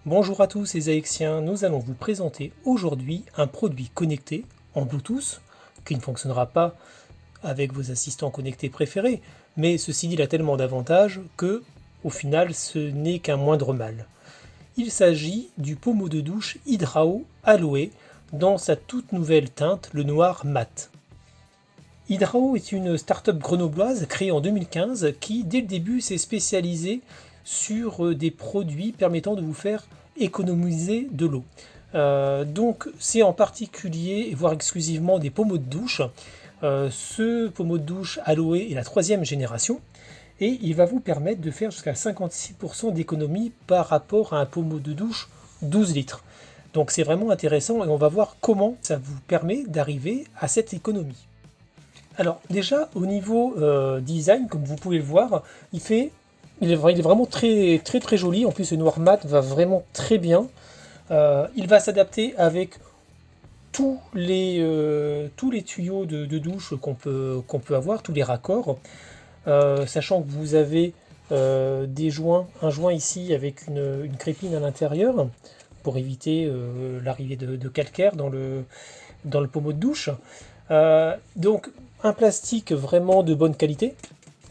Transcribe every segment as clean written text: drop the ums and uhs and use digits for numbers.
Bonjour à tous les Aexiens, nous allons vous présenter aujourd'hui un produit connecté en Bluetooth qui ne fonctionnera pas avec vos assistants connectés préférés, mais ceci dit, il a tellement d'avantages que, au final, ce n'est qu'un moindre mal. Il s'agit du pommeau de douche Hydrao Aloe dans sa toute nouvelle teinte, le noir mat. Hydrao est une start-up grenobloise créée en 2015 qui, dès le début, s'est spécialisée sur des produits permettant de vous faire économiser de l'eau. Donc c'est en particulier, voire exclusivement, des pommeaux de douche. Ce pommeau de douche Aloe est la troisième génération et il va vous permettre de faire jusqu'à 56% d'économie par rapport à un pommeau de douche 12 litres. Donc c'est vraiment intéressant et on va voir comment ça vous permet d'arriver à cette économie. Alors déjà au niveau design, comme vous pouvez le voir, il est vraiment très joli. En plus le noir mat va vraiment très bien. Il va s'adapter avec tous les tuyaux de douche qu'on peut avoir, tous les raccords. Sachant que vous avez un joint ici avec une crépine à l'intérieur pour éviter l'arrivée de calcaire dans le pommeau de douche. Donc un plastique vraiment de bonne qualité,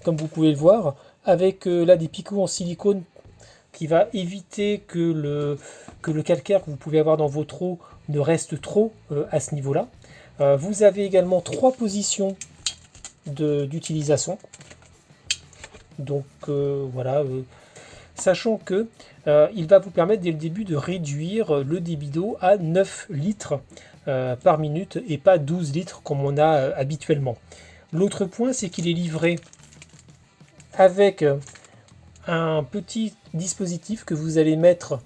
comme vous pouvez le voir, avec là des picots en silicone qui va éviter que le calcaire que vous pouvez avoir dans votre eau ne reste trop à ce niveau-là. Vous avez également trois positions d'utilisation. Donc voilà, sachant que il va vous permettre dès le début de réduire le débit d'eau à 9 litres par minute et pas 12 litres comme on a habituellement. L'autre point, c'est qu'il est livré avec un petit dispositif que vous allez mettre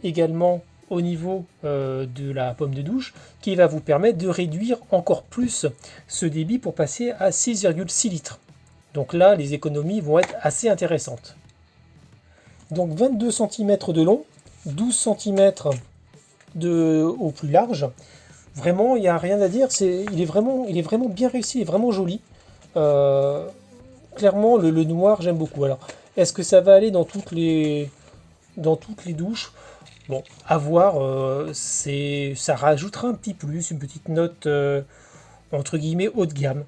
également au niveau de la pomme de douche qui va vous permettre de réduire encore plus ce débit pour passer à 6,6 litres. Donc là, les économies vont être assez intéressantes. Donc 22 cm de long, 12 cm au plus large. Vraiment, il n'y a rien à dire. Il est vraiment bien réussi, il est vraiment joli. Clairement, le noir, j'aime beaucoup. Alors, est-ce que ça va aller dans toutes les douches? Bon, à voir. Ça rajoutera un petit plus, une petite note entre guillemets haut de gamme.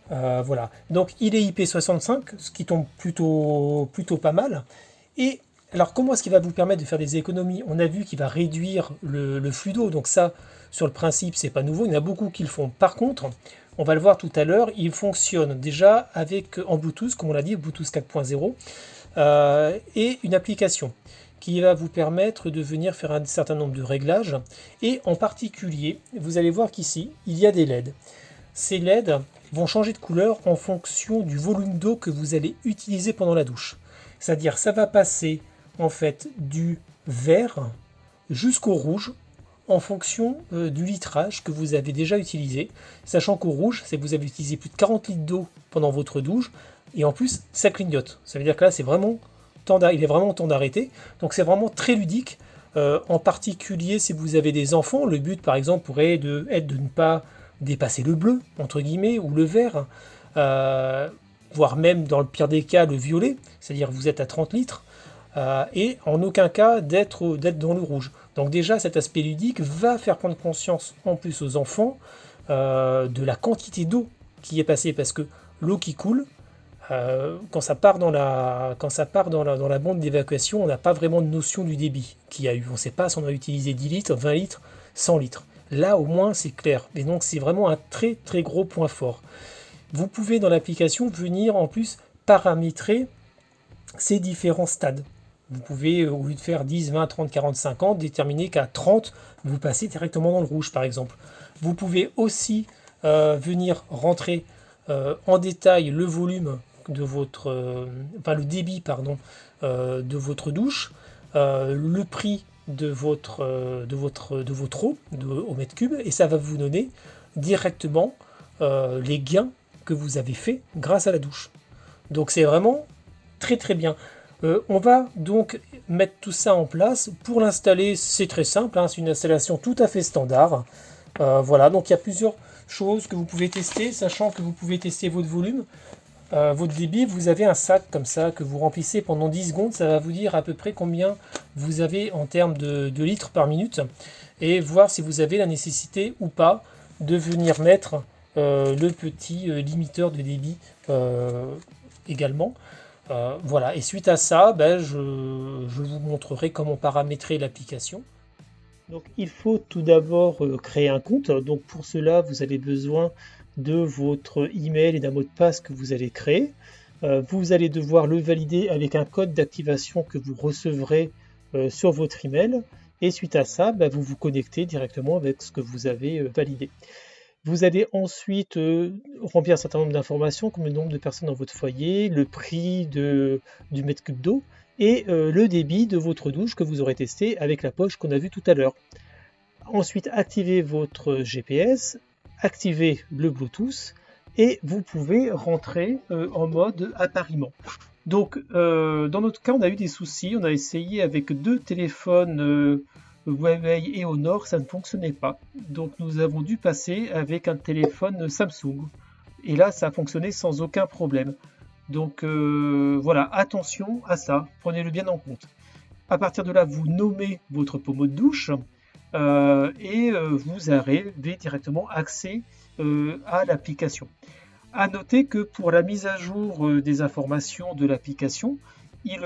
Voilà. Donc, il est IP65, ce qui tombe plutôt pas mal. Et alors, comment est-ce qu'il va vous permettre de faire des économies? On a vu qu'il va réduire le flux d'eau. Donc ça, sur le principe, c'est pas nouveau. Il y en a beaucoup qui le font. Par contre, on va le voir tout à l'heure, il fonctionne déjà en Bluetooth, comme on l'a dit, Bluetooth 4.0, et une application qui va vous permettre de venir faire un certain nombre de réglages. Et en particulier, vous allez voir qu'ici, il y a des LED. Ces LED vont changer de couleur en fonction du volume d'eau que vous allez utiliser pendant la douche. C'est-à-dire, ça va passer en fait du vert jusqu'au rouge en fonction du litrage que vous avez déjà utilisé, sachant qu'au rouge, c'est que vous avez utilisé plus de 40 litres d'eau pendant votre douche, et en plus, ça clignote. Ça veut dire que là, il est vraiment temps d'arrêter, donc c'est vraiment très ludique, en particulier si vous avez des enfants. Le but, par exemple, pourrait être de ne pas dépasser le bleu, entre guillemets, ou le vert, voire même, dans le pire des cas, le violet, c'est-à-dire que vous êtes à 30 litres, et en aucun cas d'être dans le rouge. Donc déjà, cet aspect ludique va faire prendre conscience en plus aux enfants de la quantité d'eau qui est passée, parce que l'eau qui coule, quand ça part dans la bande d'évacuation, on n'a pas vraiment de notion du débit qu'il y a eu. On ne sait pas si on a utilisé 10 litres, 20 litres, 100 litres. Là, au moins, c'est clair. Et donc, c'est vraiment un très gros point fort. Vous pouvez, dans l'application, venir en plus paramétrer ces différents stades. Vous pouvez, au lieu de faire 10, 20, 30, 40, 50, déterminer qu'à 30, vous passez directement dans le rouge, par exemple. Vous pouvez aussi venir rentrer en détail le volume de le débit, pardon, de votre douche, le prix de votre eau au mètre cube, et ça va vous donner directement les gains que vous avez fait grâce à la douche. Donc c'est vraiment très bien. On va donc mettre tout ça en place. Pour l'installer, c'est très simple, hein, c'est une installation tout à fait standard. Voilà, donc il y a plusieurs choses que vous pouvez tester, sachant que vous pouvez tester votre volume. votre débit, vous avez un sac comme ça que vous remplissez pendant 10 secondes. Ça va vous dire à peu près combien vous avez en termes de litres par minute et voir si vous avez la nécessité ou pas de venir mettre le petit limiteur de débit également. Voilà, et suite à ça, ben, je vous montrerai comment paramétrer l'application. Donc il faut tout d'abord créer un compte. Donc pour cela, vous avez besoin de votre email et d'un mot de passe que vous allez créer. Vous allez devoir le valider avec un code d'activation que vous recevrez sur votre email. Et suite à ça, ben, vous vous connectez directement avec ce que vous avez validé. Vous allez ensuite remplir un certain nombre d'informations comme le nombre de personnes dans votre foyer, le prix du mètre cube d'eau et le débit de votre douche que vous aurez testé avec la poche qu'on a vue tout à l'heure. Ensuite, activez votre GPS, activez le Bluetooth et vous pouvez rentrer en mode appariement. Donc, dans notre cas, on a eu des soucis. On a essayé avec 2 téléphones Huawei et Honor, ça ne fonctionnait pas. Donc, nous avons dû passer avec un téléphone Samsung. Et là, ça a fonctionné sans aucun problème. Donc, voilà, attention à ça. Prenez-le bien en compte. À partir de là, vous nommez votre pommeau de douche et vous avez directement accès à l'application. À noter que pour la mise à jour des informations de l'application, il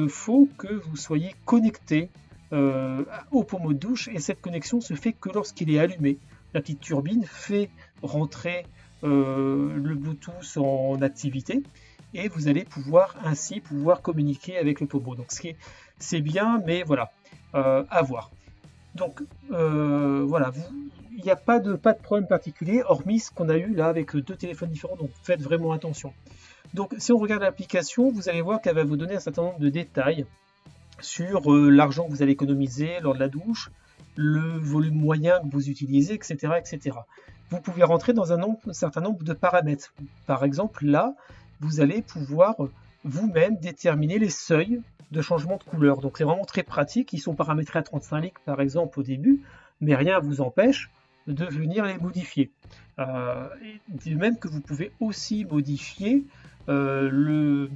faut que vous soyez connecté au pommeau de douche et cette connexion se fait que lorsqu'il est allumé. La petite turbine fait rentrer le Bluetooth en activité et vous allez ainsi pouvoir communiquer avec le pommeau. Donc c'est bien, mais voilà, à voir. Donc voilà, il n'y a pas de problème particulier, hormis ce qu'on a eu là avec 2 téléphones différents, donc faites vraiment attention. Donc si on regarde l'application, vous allez voir qu'elle va vous donner un certain nombre de détails sur l'argent que vous allez économiser lors de la douche, le volume moyen que vous utilisez, etc. etc. Vous pouvez rentrer dans un certain nombre de paramètres. Par exemple, là, vous allez pouvoir vous-même déterminer les seuils de changement de couleur. Donc c'est vraiment très pratique. Ils sont paramétrés à 35 litres par exemple au début, mais rien ne vous empêche de venir les modifier. De même que vous pouvez aussi modifier le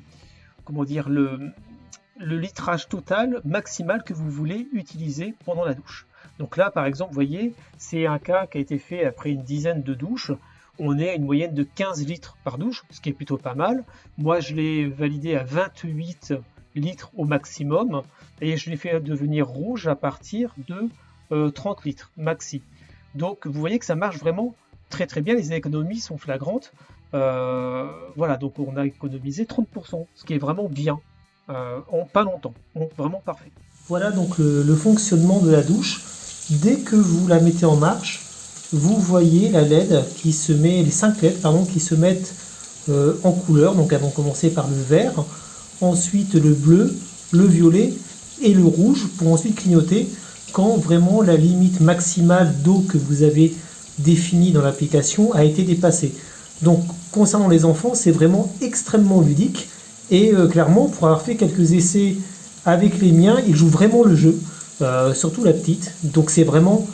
litrage total maximal que vous voulez utiliser pendant la douche. Donc là par exemple, vous voyez, c'est un cas qui a été fait après une dizaine de douches. On est à une moyenne de 15 litres par douche, ce qui est plutôt pas mal. Moi je l'ai validé à 28 litres au maximum et je l'ai fait devenir rouge à partir de 30 litres maxi. Donc vous voyez que ça marche vraiment très très bien, les économies sont flagrantes. Voilà, donc on a économisé 30%, ce qui est vraiment bien, en pas longtemps, vraiment parfait. Voilà donc le fonctionnement de la douche. Dès que vous la mettez en marche, vous voyez la LED qui se met, les 5 LED pardon, qui se mettent en couleur. Donc elles vont commencer par le vert, ensuite le bleu, le violet et le rouge pour ensuite clignoter quand vraiment la limite maximale d'eau que vous avez définie dans l'application a été dépassée. Donc concernant les enfants, c'est vraiment extrêmement ludique et clairement pour avoir fait quelques essais avec les miens, ils jouent vraiment le jeu, surtout la petite. Donc c'est vraiment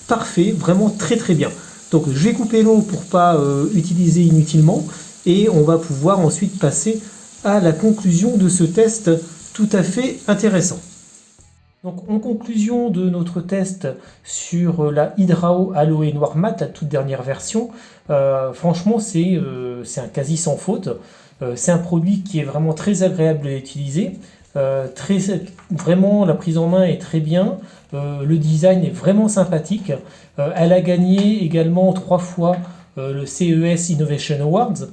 parfait, vraiment très très bien. Donc je vais couper l'eau pour pas utiliser inutilement et on va pouvoir ensuite passer à la conclusion de ce test tout à fait intéressant. Donc en conclusion de notre test sur la Hydrao Aloe Noir Mat, la toute dernière version, franchement c'est un quasi sans faute. C'est un produit qui est vraiment très agréable à utiliser. Vraiment la prise en main est très bien. Le design est vraiment sympathique. Elle a gagné également 3 fois le CES Innovation Awards.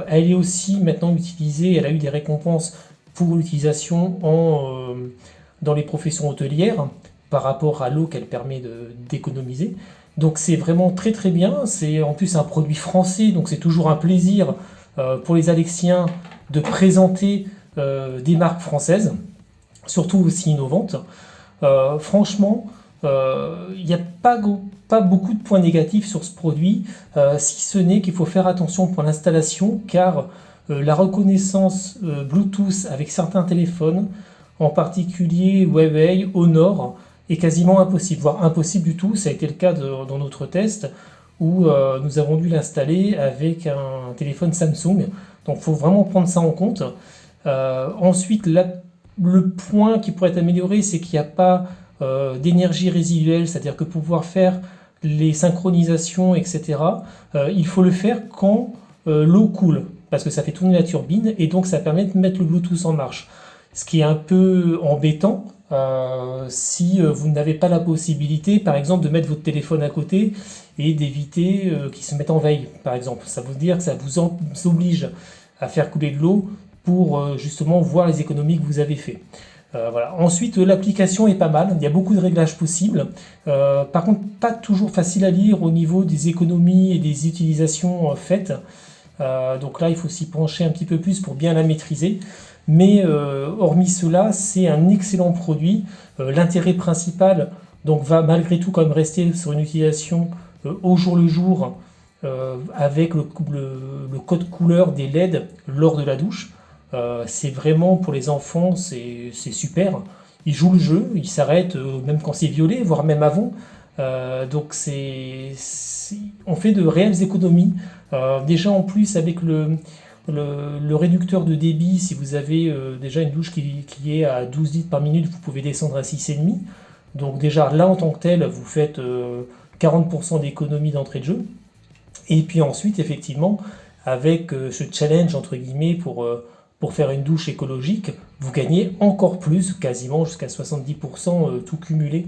Elle est aussi maintenant utilisée, elle a eu des récompenses pour l'utilisation dans les professions hôtelières par rapport à l'eau qu'elle permet d'économiser. Donc c'est vraiment très très bien. C'est en plus un produit français, donc c'est toujours un plaisir pour les Alexiens de présenter des marques françaises, surtout aussi innovantes. Franchement, il n'y a pas beaucoup de points négatifs sur ce produit, si ce n'est qu'il faut faire attention pour l'installation, car la reconnaissance Bluetooth avec certains téléphones, en particulier Huawei, Honor, est quasiment impossible, voire impossible du tout. Ça a été le cas dans notre test, où nous avons dû l'installer avec un téléphone Samsung. Donc il faut vraiment prendre ça en compte. Ensuite, le point qui pourrait être amélioré, c'est qu'il n'y a pas d'énergie résiduelle, c'est-à-dire que pour pouvoir faire les synchronisations, etc., il faut le faire quand l'eau coule, parce que ça fait tourner la turbine, et donc ça permet de mettre le Bluetooth en marche. Ce qui est un peu embêtant si vous n'avez pas la possibilité, par exemple, de mettre votre téléphone à côté et d'éviter qu'il se mette en veille, par exemple. Ça veut dire que ça vous oblige à faire couler de l'eau pour justement voir les économies que vous avez fait. Voilà. Ensuite, l'application est pas mal, il y a beaucoup de réglages possibles. Par contre, pas toujours facile à lire au niveau des économies et des utilisations faites. Donc là, il faut s'y pencher un petit peu plus pour bien la maîtriser. Mais hormis cela, c'est un excellent produit. L'intérêt principal donc, va malgré tout quand même rester sur une utilisation au jour le jour avec le code couleur des LED lors de la douche. C'est vraiment pour les enfants, c'est super. Ils jouent le jeu, ils s'arrêtent même quand c'est violet, voire même avant. Donc on fait de réelles économies. Déjà en plus avec le réducteur de débit, si vous avez déjà une douche qui est à 12 litres par minute, vous pouvez descendre à 6,5. Donc déjà là en tant que tel, vous faites 40% d'économie d'entrée de jeu. Et puis ensuite, effectivement, avec ce challenge entre guillemets pour faire une douche écologique, vous gagnez encore plus, quasiment jusqu'à 70% tout cumulé.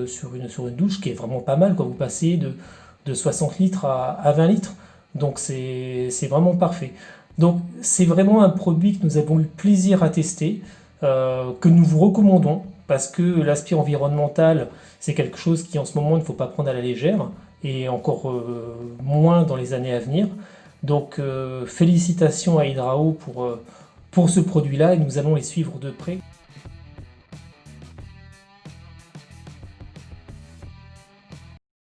Sur une douche qui est vraiment pas mal, quand vous passez de 60 litres à 20 litres. Donc c'est vraiment parfait. Donc c'est vraiment un produit que nous avons eu plaisir à tester, que nous vous recommandons, parce que l'aspect environnemental, c'est quelque chose qui en ce moment il ne faut pas prendre à la légère, et encore moins dans les années à venir. Donc félicitations à Hydrao pour ce produit-là, et nous allons les suivre de près.